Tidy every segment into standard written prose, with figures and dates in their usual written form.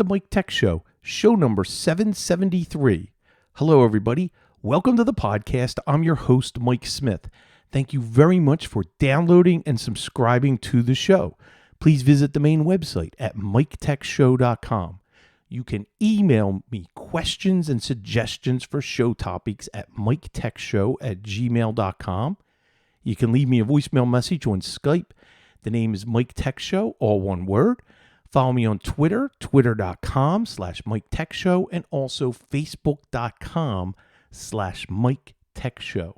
the Mike Tech Show, show number 773. Hello, everybody. Welcome to the podcast. I'm your host, Mike Smith. Thank you very much for downloading and subscribing to the show. Please visit the main website at miketechshow.com. You can email me questions and suggestions for show topics at miketechshow@gmail.com. You can leave me a voicemail message on Skype. The name is Mike Tech Show, all one word. Follow me on Twitter, twitter.com/Mike Tech Show, and also facebook.com/Mike Tech Show.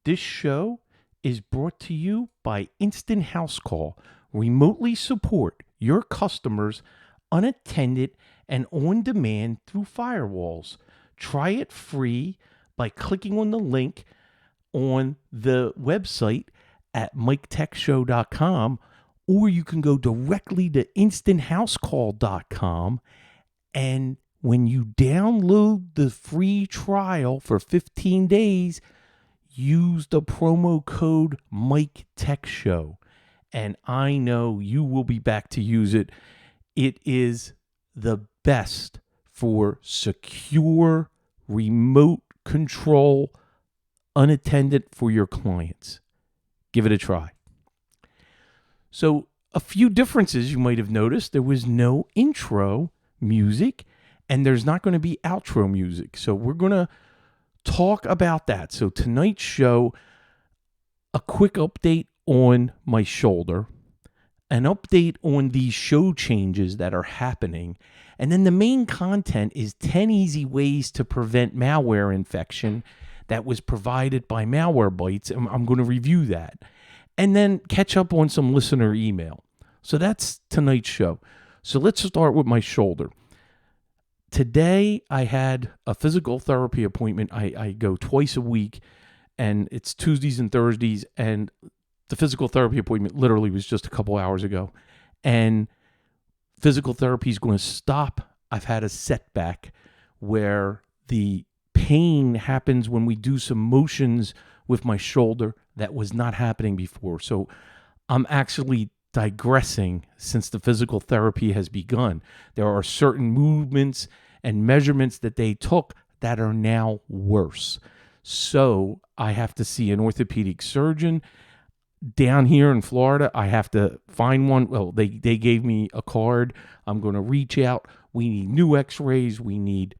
This show is brought to you by Instant House Call. Remotely support your customers unattended and on demand through firewalls. Try it free by clicking on the link on the website at miketechshow.com, or you can go directly to instanthousecall.com, and when you download the free trial for 15 days, use the promo code MikeTechShow, and I know you will be back to use it. It is the best for secure remote control unattended for your clients. Give it a try. So, a few differences you might have noticed. There was no intro music, and there's not going to be outro music. So, we're going to talk about that. So, tonight's show, a quick update on my shoulder, an update on these show changes that are happening, and then the main content is 10 easy ways to prevent malware infection that was provided by Malwarebytes, and I'm going to review that. And then catch up on some listener email. So that's tonight's show. So let's start with my shoulder. Today, I had a physical therapy appointment. I go twice a week, and it's Tuesdays and Thursdays, and the physical therapy appointment literally was just a couple hours ago. And physical therapy is going to stop. I've had a setback where the pain happens when we do some motions with my shoulder that was not happening before. So I'm actually digressing since the physical therapy has begun. There are certain movements and measurements that they took that are now worse. So I have to see an orthopedic surgeon. Down here in Florida, I have to find one. Well, they gave me a card. I'm going to reach out. We need new x-rays. We need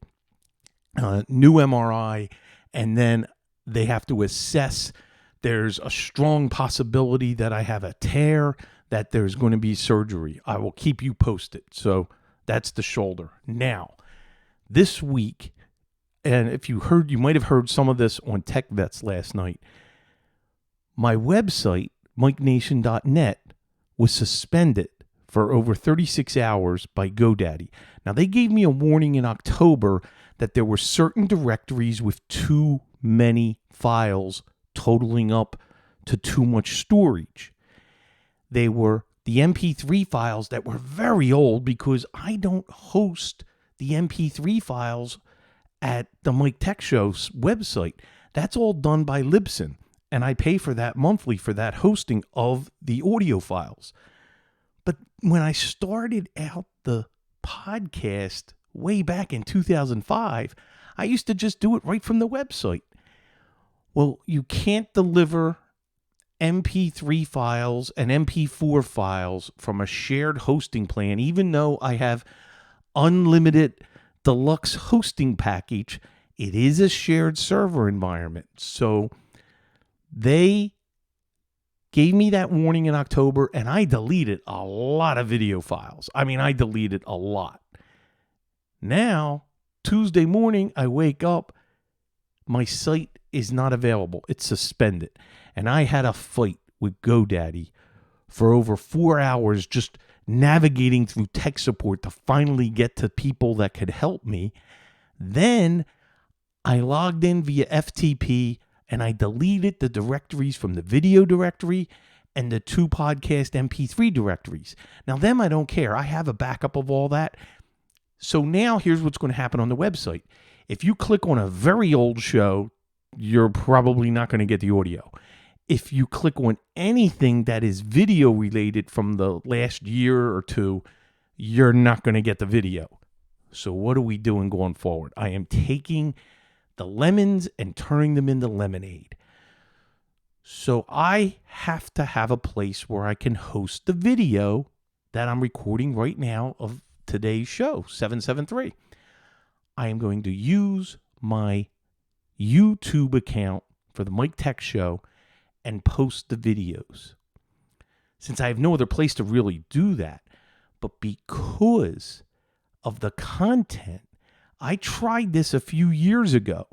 new MRI. And then they have to assess. There's a strong possibility that I have a tear, that there's going to be surgery. I will keep you posted. So that's the shoulder. Now, this week, and if you heard, you might have heard some of this on Tech Vets last night. My website, MikeNation.net, was suspended for over 36 hours by GoDaddy. Now, they gave me a warning in October that there were certain directories with too many files totaling up to too much storage. They were the MP3 files that were very old, because I don't host the MP3 files at the Mike Tech Show's website. That's all done by Libsyn, and I pay for that monthly for that hosting of the audio files. But when I started out the podcast way back in 2005, I used to just do it right from the website. Well, you can't deliver MP3 files and MP4 files from a shared hosting plan, even though I have unlimited deluxe hosting package. It is a shared server environment. So they gave me that warning in October, and I deleted a lot of video files. I mean, I deleted a lot. Now, Tuesday morning, I wake up, my site is not available. It's suspended. And I had a fight with GoDaddy for over 4 hours, just navigating through tech support to finally get to people that could help me. Then I logged in via FTP, and I deleted the directories from the video directory and the 2 podcast MP3 directories. Now, them I don't care. I have a backup of all that. So now here's what's going to happen on the website. If you click on a very old show, you're probably not going to get the audio. If you click on anything that is video related from the last year or two, you're not going to get the video. So what are we doing going forward? I am taking the lemons and turning them into lemonade. So I have to have a place where I can host the video that I'm recording right now of today's show, 773. I am going to use my YouTube account for the Mike Tech Show and post the videos. Since I have no other place to really do that, but because of the content, I tried this a few years ago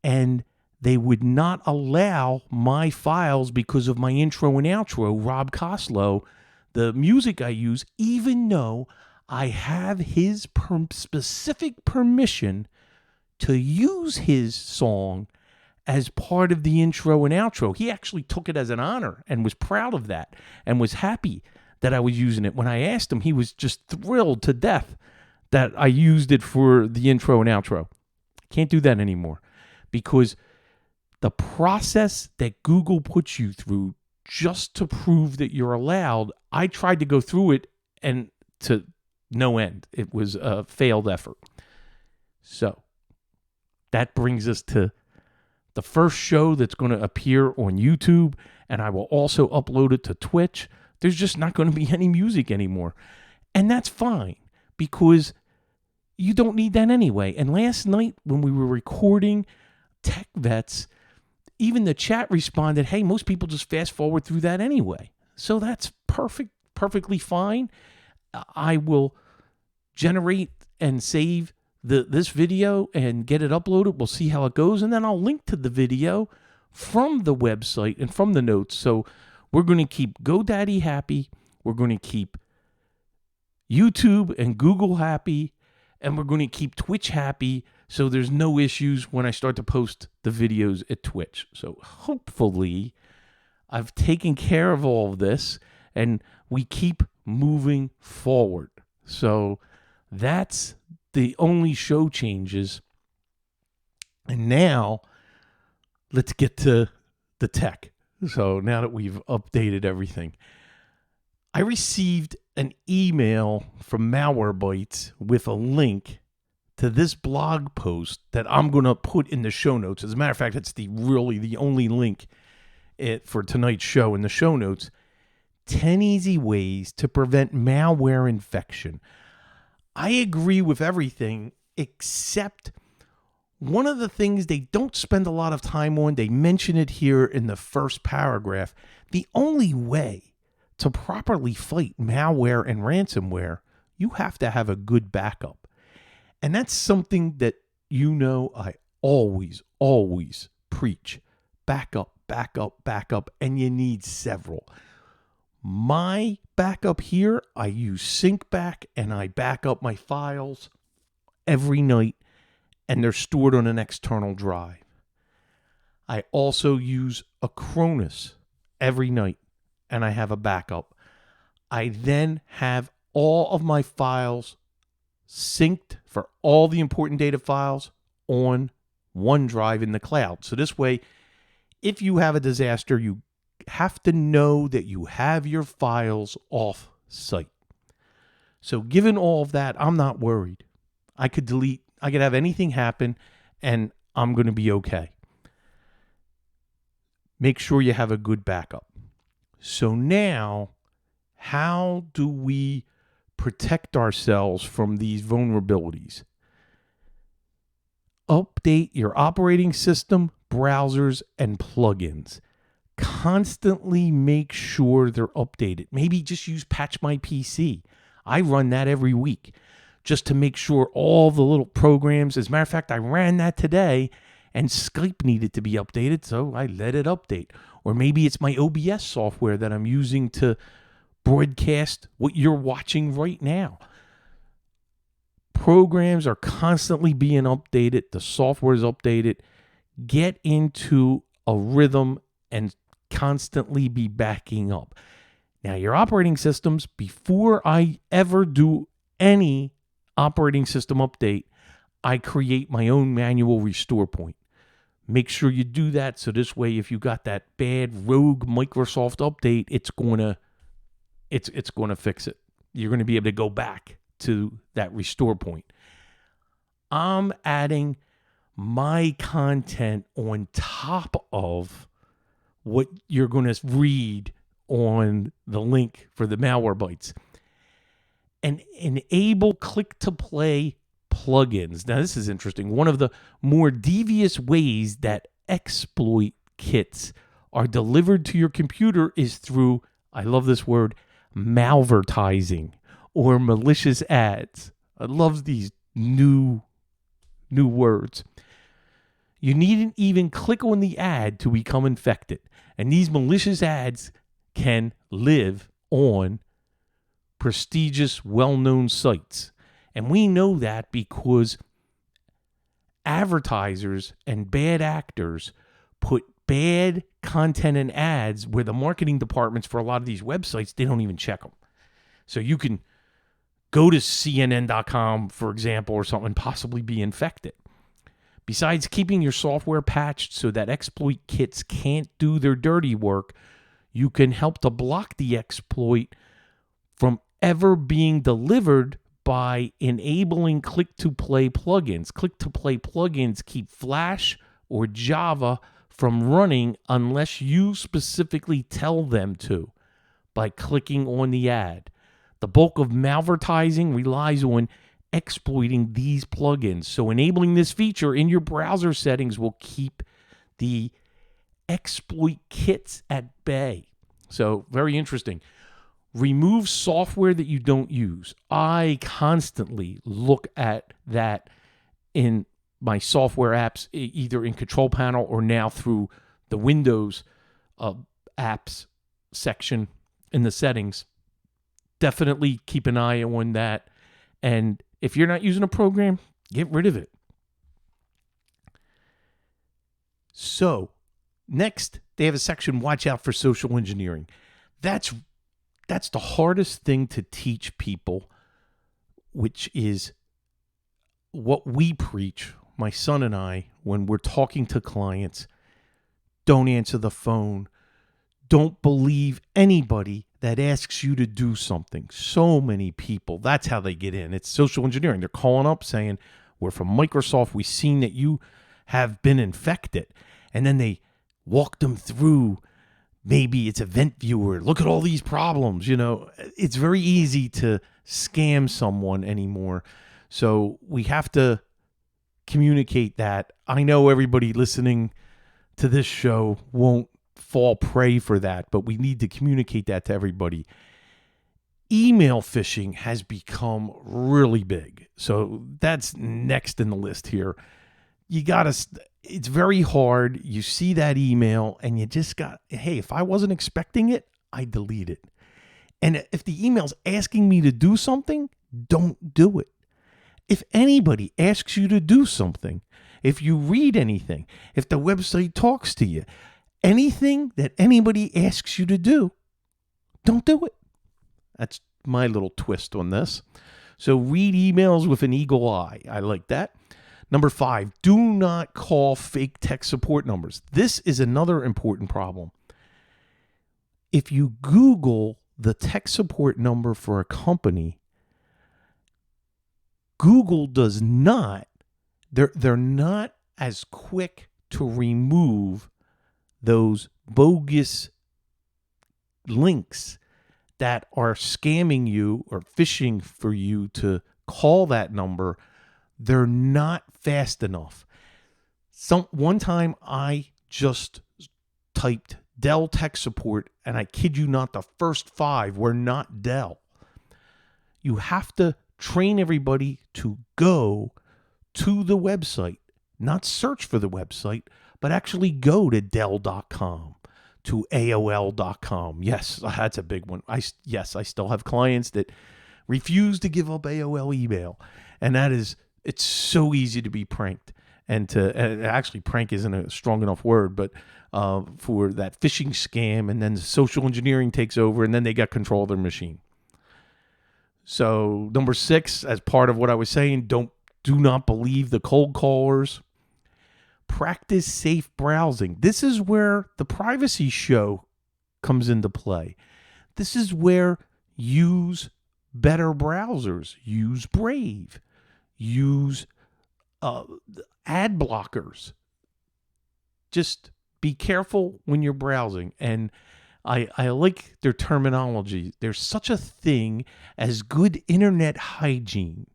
and they would not allow my files because of my intro and outro, Rob Coslow, the music I use, even though I have his specific permission to use his song as part of the intro and outro. He actually took it as an honor and was proud of that and was happy that I was using it. When I asked him, he was just thrilled to death that I used it for the intro and outro. Can't do that anymore because the process that Google puts you through just to prove that you're allowed, I tried to go through it and to no end. It was a failed effort. So that brings us to the first show that's going to appear on YouTube, and I will also upload it to Twitch. There's just not going to be any music anymore. And that's fine because you don't need that anyway. And last night when we were recording Tech Vets, even the chat responded, hey, most people just fast forward through that anyway. So that's perfectly fine. I will generate and save this video and get it uploaded. We'll see how it goes. And then I'll link to the video from the website and from the notes. So we're going to keep GoDaddy happy. We're going to keep YouTube and Google happy. And we're going to keep Twitch happy. So there's no issues when I start to post the videos at Twitch. So hopefully I've taken care of all of this and we keep moving forward. So that's the only show changes. And now let's get to the tech. So now that we've updated everything, I received an email from Malware with a link to this blog post that I'm going to put in the show notes. As a matter of fact, it's really the only link for tonight's show in the show notes. 10 easy ways to prevent malware infection. I agree with everything except one of the things they don't spend a lot of time on. They mention it here in the first paragraph. The only way to properly fight malware and ransomware, you have to have a good backup. And that's something that I always preach. Backup, and you need several. My backup here, I use SyncBack, and I back up my files every night, and they're stored on an external drive. I also use Acronis every night, and I have a backup. I then have all of my files synced for all the important data files on OneDrive in the cloud. So this way, if you have a disaster, you have to know that you have your files off site. So given all of that, I'm not worried. I could have anything happen and I'm going to be okay. Make sure you have a good backup. So now, how do we protect ourselves from these vulnerabilities? Update your operating system, browsers, and plugins. Constantly make sure they're updated. Maybe just use Patch My PC. I run that every week just to make sure all the little programs. As a matter of fact, I ran that today and Skype needed to be updated, so I let it update. Or maybe it's my OBS software that I'm using to broadcast what you're watching right now. Programs are constantly being updated. The software is updated. Get into a rhythm and constantly be backing up. Now, your operating systems, before I ever do any operating system update, I create my own manual restore point. Make sure you do that so this way, if you got that bad rogue Microsoft update, it's going to fix it. You're going to be able to go back to that restore point. I'm adding my content on top of what you're going to read on the link for the malware bites. And enable click-to-play plugins. Now, this is interesting. One of the more devious ways that exploit kits are delivered to your computer is through, I love this word, malvertising or malicious ads. I love these new words. You needn't even click on the ad to become infected. And these malicious ads can live on prestigious, well-known sites. And we know that because advertisers and bad actors put bad content and ads where the marketing departments for a lot of these websites, they don't even check them. So you can go to CNN.com, for example, or something, and possibly be infected. Besides keeping your software patched so that exploit kits can't do their dirty work, you can help to block the exploit from ever being delivered by enabling click-to-play plugins. Click-to-play plugins keep Flash or Java from running unless you specifically tell them to by clicking on the ad. The bulk of malvertising relies on exploiting these plugins. So enabling this feature in your browser settings will keep the exploit kits at bay. So very interesting. Remove software that you don't use. I constantly look at that in my software apps, either in Control Panel or now through the Windows apps section in the settings. Definitely keep an eye on that. And if you're not using a program, get rid of it. So, next, they have a section, watch out for social engineering. That's the hardest thing to teach people, which is what we preach, my son and I, when we're talking to clients. Don't answer the phone. Don't believe anybody that asks you to do something. So many people, that's how they get in. It's social engineering. They're calling up saying, we're from Microsoft. We've seen that you have been infected. And then they walk them through, maybe it's Event Viewer. Look at all these problems. You know, it's very easy to scam someone anymore. So we have to communicate that. I know everybody listening to this show won't fall prey for that, but we need to communicate that to everybody. Email phishing has become really big. So that's next in the list here. It's very hard. You see that email and you just hey, if I wasn't expecting it, I delete it. And if the email's asking me to do something, don't do it. If anybody asks you to do something, if you read anything, if the website talks to you, anything that anybody asks you to do, don't do it. That's my little twist on this. So read emails with an eagle eye. I like that. Number 5, do not call fake tech support numbers. This is another important problem. If you Google the tech support number for a company, Google does not, they're not as quick to remove those bogus links that are scamming you or phishing for you to call that number. They're not fast enough. One time I just typed Dell tech support, and I kid you not, the first 5 were not Dell. You have to train everybody to go to the website, not search for the website, but actually go to Dell.com, to AOL.com. Yes, that's a big one. I still have clients that refuse to give up AOL email. And it's so easy to be pranked. And actually prank isn't a strong enough word, but for that phishing scam, and then social engineering takes over, and then they got control of their machine. So number 6, as part of what I was saying, do not believe the cold callers. Practice safe browsing. This is where the privacy show comes into play. This is where use better browsers. Use Brave. Use ad blockers. Just be careful when you're browsing. And I like their terminology. There's such a thing as good internet hygiene.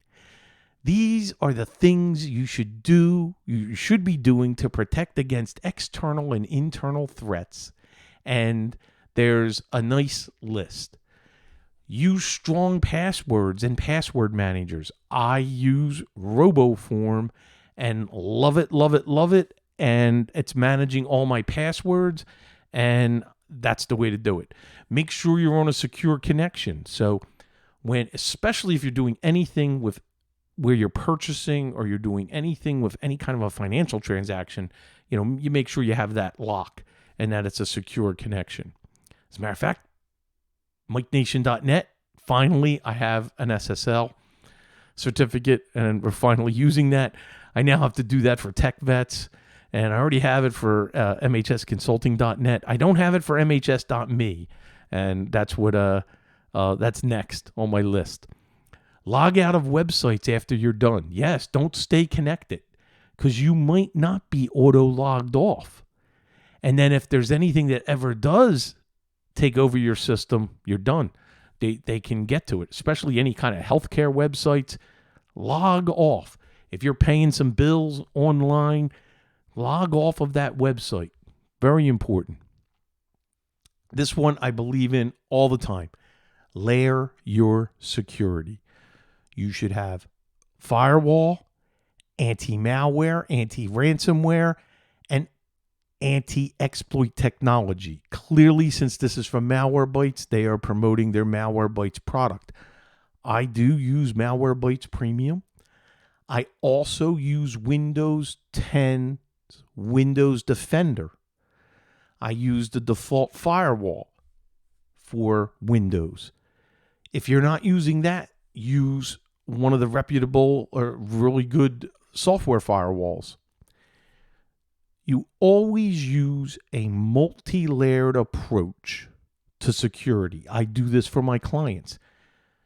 These are the things you should be doing to protect against external and internal threats. And there's a nice list. Use strong passwords and password managers. I use RoboForm and love it, love it, love it. And it's managing all my passwords, and that's the way to do it. Make sure you're on a secure connection. So especially if you're doing anything with where you're purchasing or you're doing anything with any kind of a financial transaction, you make sure you have that lock and that it's a secure connection. As a matter of fact, MikeNation.net, finally, I have an SSL certificate, and we're finally using that. I now have to do that for Tech Vets, and I already have it for MHSConsulting.net. I don't have it for MHS.me, and that's next on my list. Log out of websites after you're done. Yes, don't stay connected, because you might not be auto-logged off. And then if there's anything that ever does take over your system, you're done. They can get to it, especially any kind of healthcare websites. Log off. If you're paying some bills online, log off of that website. Very important. This one I believe in all the time. Layer your security. You should have firewall, anti-malware, anti-ransomware, and anti-exploit technology. Clearly, since this is from Malwarebytes, they are promoting their Malwarebytes product. I do use Malwarebytes Premium. I also use Windows 10 Windows Defender. I use the default firewall for Windows. If you're not using that, use one of the reputable or really good software firewalls. You always use a multi-layered approach to security. I do this for my clients.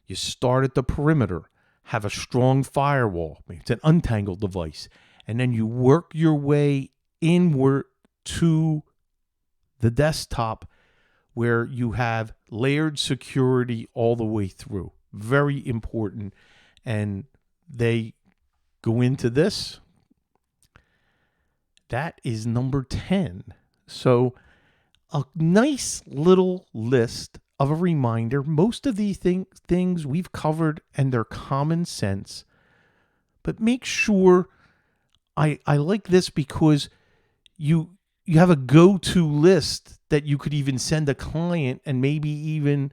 You start at the perimeter, have a strong firewall. It's an untangled device. And then you work your way inward to the desktop where you have layered security all the way through. Very important. And they go into this. That is number 10. So a nice little list of a reminder. Most of these things we've covered, and they're common sense. But make sure, I like this because you have a go-to list that you could even send a client, and maybe even,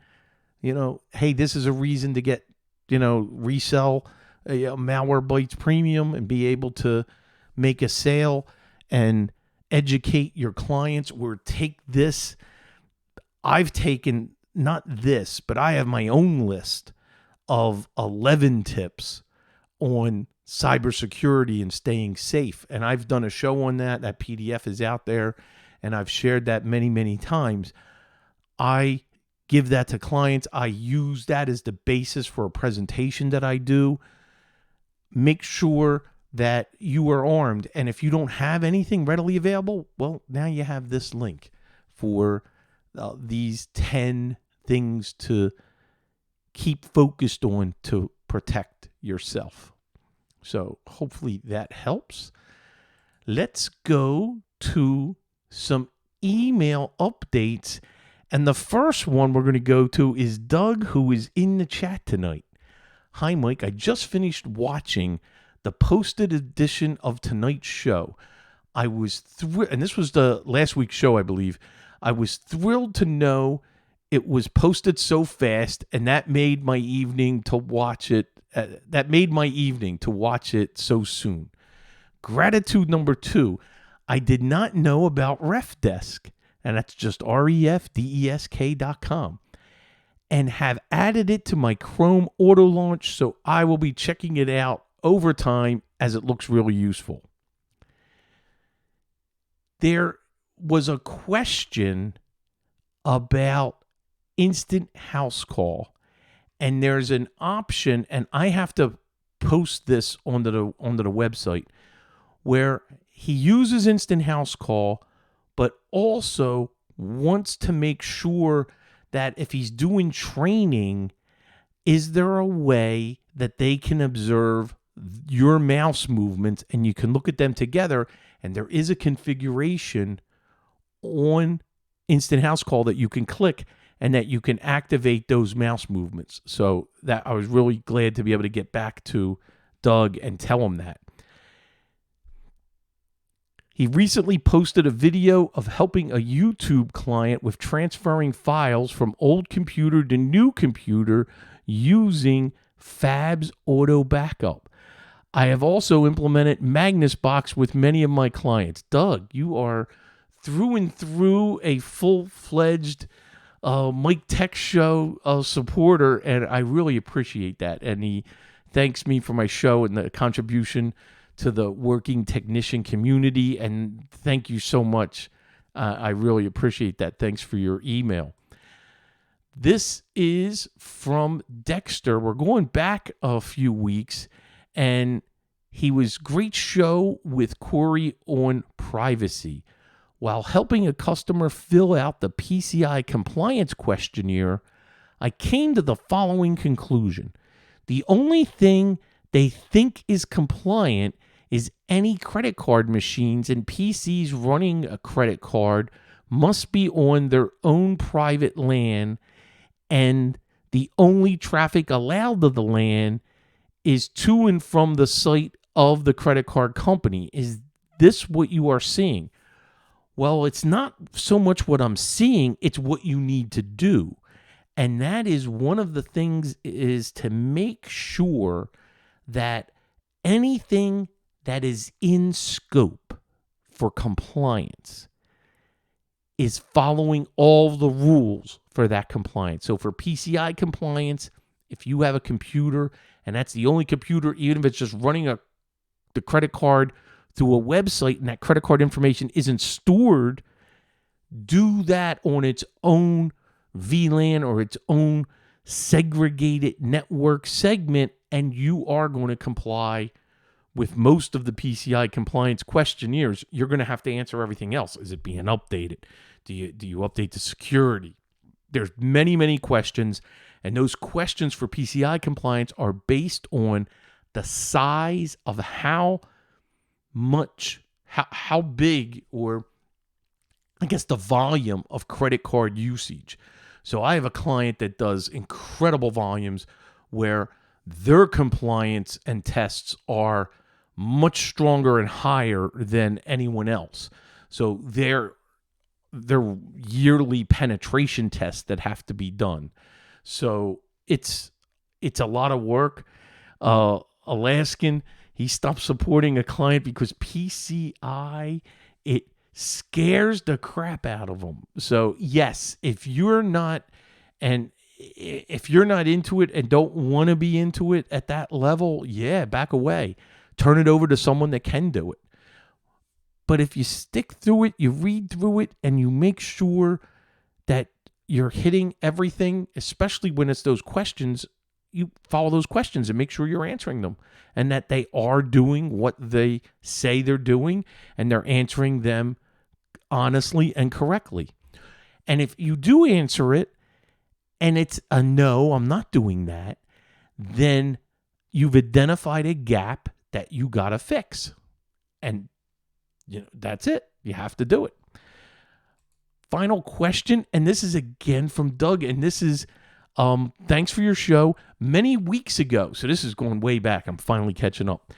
hey, this is a reason to get, resell a Malwarebytes Premium and be able to make a sale and educate your clients, or take this. I've taken not this, but I have my own list of 11 tips on cybersecurity and staying safe. And I've done a show on that. That PDF is out there, and I've shared that many, many times. I give that to clients. I use that as the basis for a presentation that I do. Make sure that you are armed. And if you don't have anything readily available, well, now you have this link for these 10 things to keep focused on to protect yourself. So hopefully that helps. Let's go to some email updates. And the first one we're going to go to is Doug, who is in the chat tonight. Hi, Mike. I just finished watching the posted edition of tonight's show. I was thrilled, and this was the last week's show, I believe. I was thrilled to know it was posted so fast, and that made my evening to watch it. That made my evening to watch it so soon. Gratitude number 2. I did not know about Refdesk, and that's just refdesk.com, and have added it to my Chrome auto launch, so I will be checking it out over time as it looks really useful. There was a question about instant house call, And there's an option, and I have to post this onto the website, where he uses Instant House Call, but also wants to make sure that if he's doing training, is there a way that they can observe your mouse movements and you can look at them together? And there is a configuration on Instant House Call that you can click and that you can activate those mouse movements. So that I was really glad to be able to get back to Doug and tell him that. He recently posted a video of helping a YouTube client with transferring files from old computer to new computer using Fab's Auto Backup. I have also implemented Magnus Box with many of my clients. Doug, you are through and through a full-fledged Mike Tech Show supporter, and I really appreciate that. And he thanks me for my show and the contribution to the working technician community, and thank you so much. I really appreciate that. Thanks for your email. This is from Dexter. We're going back a few weeks, and he was great show with Corey on privacy. While helping a customer fill out the PCI compliance questionnaire, I came to the following conclusion. The only thing they think is compliant is any credit card machines and PCs running a credit card must be on their own private LAN, and the only traffic allowed to the LAN is to and from the site of the credit card company. Is this what you are seeing? Well, it's not so much what I'm seeing, it's what you need to do. And that is one of the things, is to make sure that anything that is in scope for compliance is following all the rules for that compliance. So for PCI compliance, if you have a computer and that's the only computer, even if it's just running the credit card through a website and that credit card information isn't stored, do that on its own VLAN or its own segregated network segment, and you are going to comply with most of the PCI compliance questionnaires. You're going to have to answer everything else. Is it being updated? Do you update the security? There's many, many questions, and those questions for PCI compliance are based on the size of how big, or I guess the volume of credit card usage. So I have a client that does incredible volumes where their compliance and tests are much stronger and higher than anyone else. So their yearly penetration tests that have to be done. So it's a lot of work. Alaskan, he stopped supporting a client because PCI, it scares the crap out of him. So yes, if you're not into it and don't want to be into it at that level, yeah, back away. Turn it over to someone that can do it. But if you stick through it, you read through it, and you make sure that you're hitting everything, especially when it's those questions, you follow those questions and make sure you're answering them, and that they are doing what they say they're doing, and they're answering them honestly and correctly. And if you do answer it and it's a no, I'm not doing that, then you've identified a gap that you got to fix. And that's it. You have to do it. Final question, and this is again from Doug, and this is thanks for your show. Many weeks ago, so this is going way back, I'm finally catching up.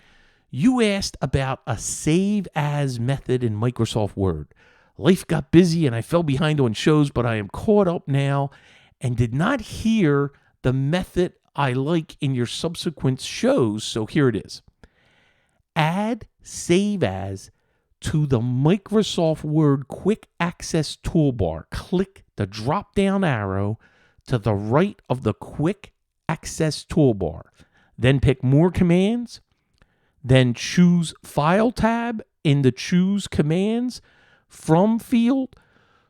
You asked about a save as method in Microsoft Word. Life got busy and I fell behind on shows, but I am caught up now and did not hear the method I like in your subsequent shows, so here it is. Add save as to the Microsoft Word Quick Access toolbar. Click the drop-down arrow to the right of the Quick Access toolbar. Then pick More Commands. Then choose File tab in the Choose Commands From field.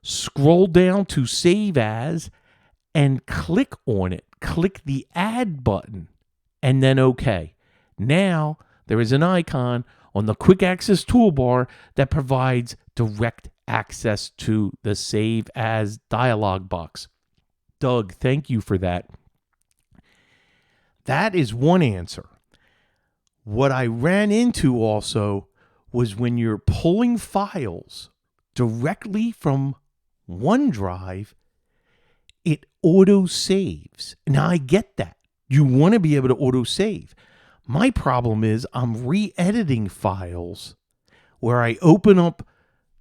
Scroll down to Save As and click on it. click the add button, and then OK. Now there is an icon on the quick access toolbar that provides direct access to the Save As dialog box. Doug, thank you for that. That is one answer. What I ran into also was when you're pulling files directly from OneDrive, it auto saves. Now I get that. You want to be able to auto save. My problem is I'm re-editing files where I open up,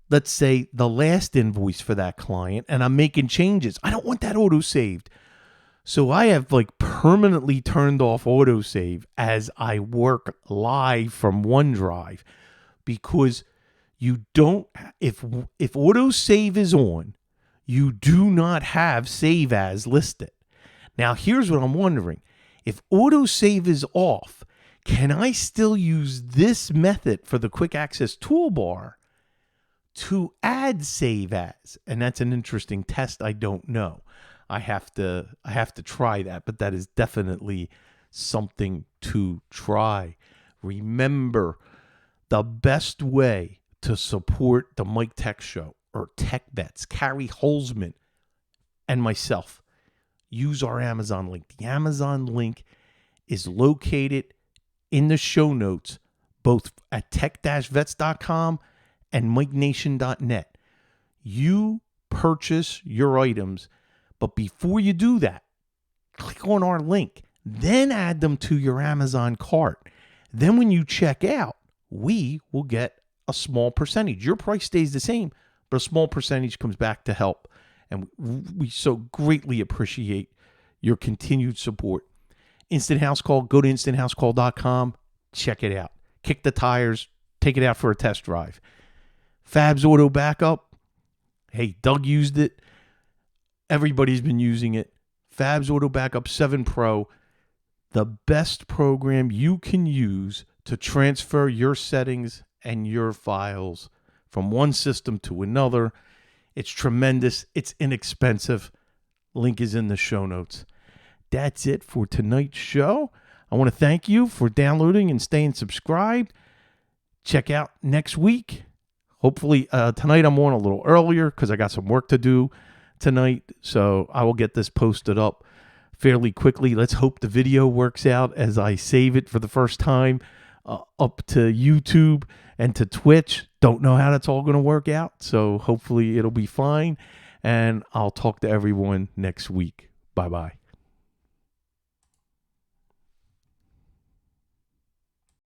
let's say, the last invoice for that client and I'm making changes. I don't want that auto saved. So I have permanently turned off autosave as I work live from OneDrive, because you don't, if autosave is on, you do not have save as listed. Now here's what I'm wondering. If autosave is off, can I still use this method for the quick access toolbar to add save as? And that's an interesting test. I don't know. I have to try that, but that is definitely something to try. Remember, the best way to support the Mike Tech Show or Tech Bets, Carrie Holzman, and myself, use our Amazon link. The Amazon link is located in the show notes, both at tech-vets.com and mikenation.net. You purchase your items, but before you do that, click on our link, then add them to your Amazon cart. Then when you check out, we will get a small percentage. Your price stays the same, but a small percentage comes back to help. And we so greatly appreciate your continued support. Instant House Call, go to instanthousecall.com, check it out. Kick the tires, take it out for a test drive. Fab's Auto Backup, hey, Doug used it. Everybody's been using it. Fab's Auto Backup 7 Pro, the best program you can use to transfer your settings and your files from one system to another. It's tremendous. It's inexpensive. Link is in the show notes. That's it for tonight's show. I want to thank you for downloading and staying subscribed. Check out next week. Hopefully tonight I'm on a little earlier because I got some work to do tonight. So I will get this posted up fairly quickly. Let's hope the video works out as I save it for the first time up to YouTube and to Twitch. Don't know how that's all going to work out. So hopefully it'll be fine. And I'll talk to everyone next week. Bye-bye.